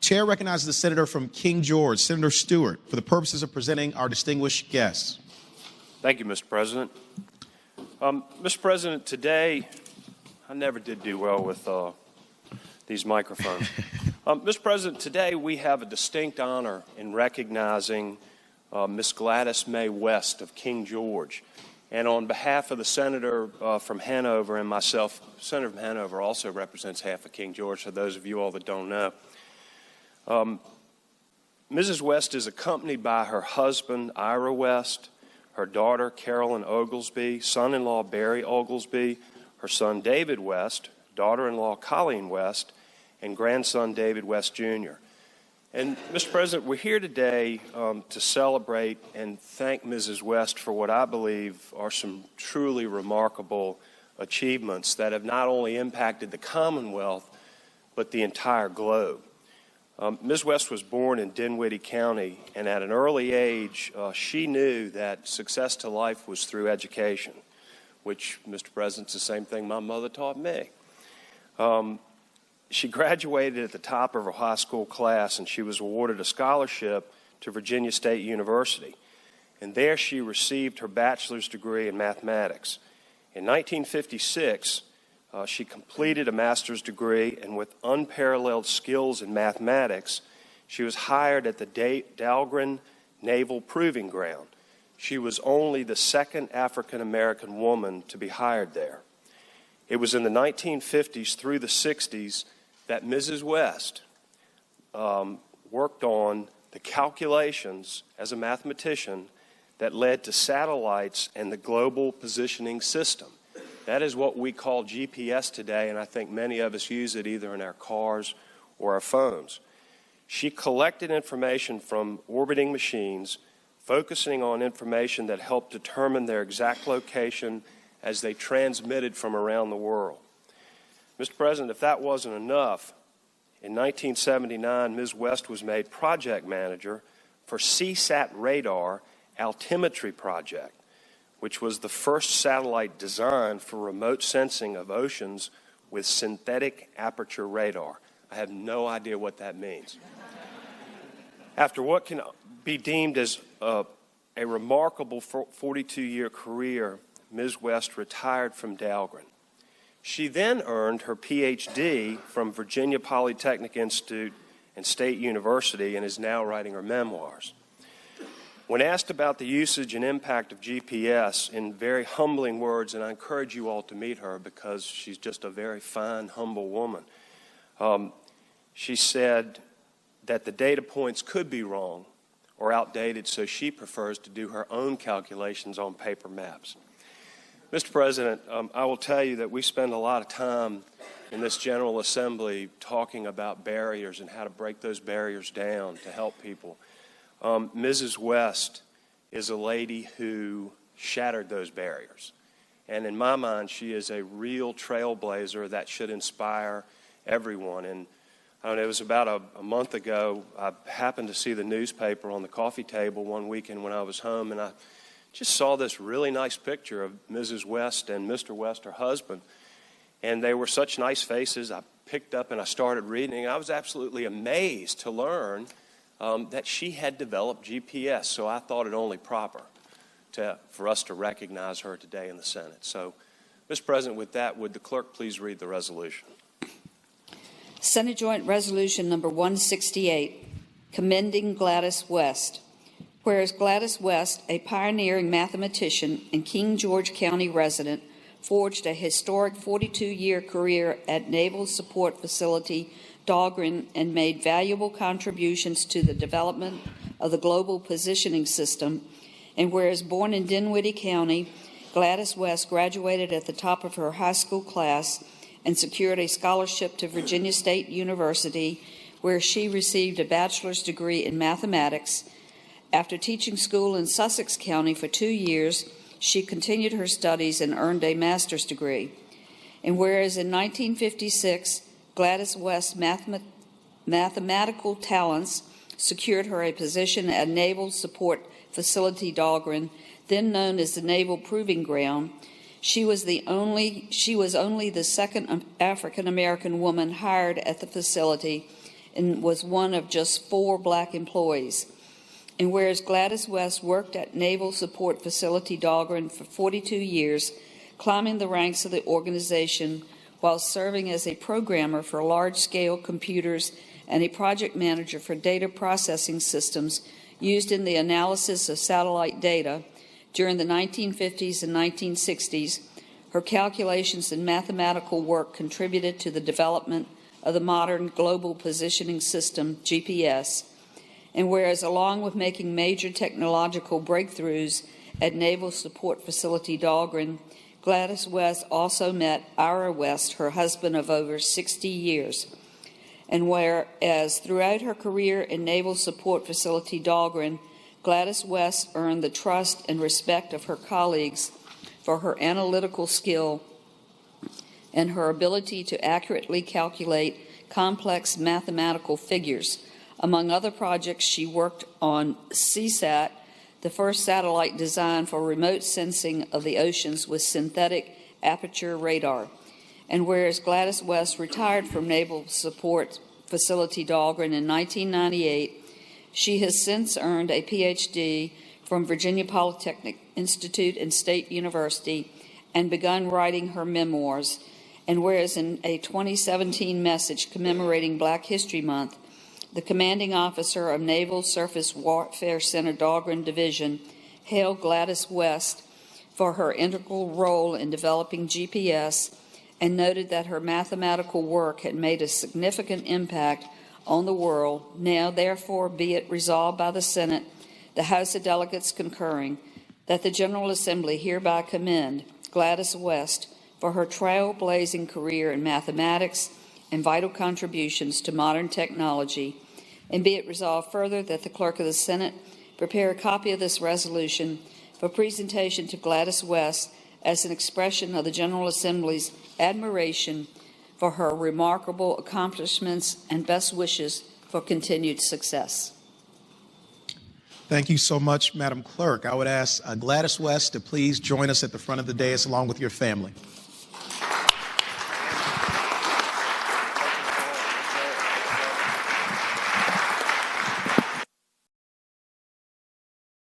Chair recognizes the senator from King George, Senator Stewart, for the purposes of presenting our distinguished guests. Thank you, Mr. President. Mr. President, today, I never did do well with these microphones. Mr. President, today we have a distinct honor in recognizing Ms. Gladys May West of King George. And on behalf of the senator from Hanover and myself, Senator from Hanover also represents half of King George, for those of you all that don't know. Mrs. West is accompanied by her husband, Ira West, her daughter, Carolyn Oglesby, son-in-law, Barry Oglesby, her son, David West, daughter-in-law, Colleen West, and grandson, David West, Jr. And, Mr. President, we're here today to celebrate and thank Mrs. West for what I believe are some truly remarkable achievements that have not only impacted the Commonwealth, but the entire globe. Ms. West was born in Dinwiddie County, and at an early age, she knew that success to life was through education, which, Mr. President, is the same thing my mother taught me. She graduated at the top of her high school class, and she was awarded a scholarship to Virginia State University. And there she received her bachelor's degree in mathematics. In 1956, she completed a master's degree, and with unparalleled skills in mathematics, she was hired at the Dahlgren Naval Proving Ground. She was only the second African-American woman to be hired there. It was in the 1950s through the 60s that Mrs. West worked on the calculations as a mathematician that led to satellites and the global positioning system. That is what we call GPS today, and I think many of us use it either in our cars or our phones. She collected information from orbiting machines, focusing on information that helped determine their exact location as they transmitted from around the world. Mr. President, if that wasn't enough, in 1979, Ms. West was made project manager for CSAT Radar Altimetry Project, which was the first satellite designed for remote sensing of oceans with synthetic aperture radar. I have no idea what that means. After what can be deemed as a remarkable 42-year career, Ms. West retired from Dahlgren. She then earned her Ph.D. from Virginia Polytechnic Institute and State University and is now writing her memoirs. When asked about the usage and impact of GPS, in very humbling words, and I encourage you all to meet her because she's just a very fine, humble woman, she said that the data points could be wrong or outdated, so she prefers to do her own calculations on paper maps. Mr. President, I will tell you that we spend a lot of time in this General Assembly talking about barriers and how to break those barriers down to help people. Mrs. West is a lady who shattered those barriers. And in my mind, she is a real trailblazer that should inspire everyone. And I don't know, it was about a month ago, I happened to see the newspaper on the coffee table one weekend when I was home, and I just saw this really nice picture of Mrs. West and Mr. West, her husband. And they were such nice faces. I picked up and I started reading. I was absolutely amazed to learn that she had developed GPS, so I thought it only proper for us to recognize her today in the Senate. So, Mr. President, with that, would the clerk please read the resolution? Senate Joint Resolution number 168, commending Gladys West. Whereas Gladys West, a pioneering mathematician and King George County resident, forged a historic 42-year career at Naval Support Facility Dahlgren and made valuable contributions to the development of the global positioning system. And whereas born in Dinwiddie County, Gladys West graduated at the top of her high school class and secured a scholarship to Virginia State University, where she received a bachelor's degree in mathematics. After teaching school in Sussex County for 2 years, she continued her studies and earned a master's degree. And whereas in 1956, Gladys West's mathematical talents secured her a position at Naval Support Facility Dahlgren, then known as the Naval Proving Ground, she was only the second African-American woman hired at the facility and was one of just 4 black employees. And whereas Gladys West worked at Naval Support Facility Dahlgren for 42 years, climbing the ranks of the organization while serving as a programmer for large-scale computers and a project manager for data processing systems used in the analysis of satellite data during the 1950s and 1960s, her calculations and mathematical work contributed to the development of the modern Global Positioning System, GPS. And whereas along with making major technological breakthroughs at Naval Support Facility Dahlgren, Gladys West also met Ira West, her husband of over 60 years. And whereas throughout her career in Naval Support Facility Dahlgren, Gladys West earned the trust and respect of her colleagues for her analytical skill and her ability to accurately calculate complex mathematical figures. Among other projects, she worked on CSAT, the first satellite designed for remote sensing of the oceans with synthetic aperture radar. And whereas Gladys West retired from Naval Support Facility Dahlgren in 1998, she has since earned a Ph.D. from Virginia Polytechnic Institute and State University and begun writing her memoirs. And whereas in a 2017 message commemorating Black History Month, the commanding officer of Naval Surface Warfare Center Dahlgren Division hailed Gladys West for her integral role in developing GPS and noted that her mathematical work had made a significant impact on the world. Now, therefore, be it resolved by the Senate, the House of Delegates concurring, that the General Assembly hereby commend Gladys West for her trailblazing career in mathematics and vital contributions to modern technology, and be it resolved further that the Clerk of the Senate prepare a copy of this resolution for presentation to Gladys West as an expression of the General Assembly's admiration for her remarkable accomplishments and best wishes for continued success. Thank you so much, Madam Clerk. I would ask Gladys West to please join us at the front of the dais along with your family.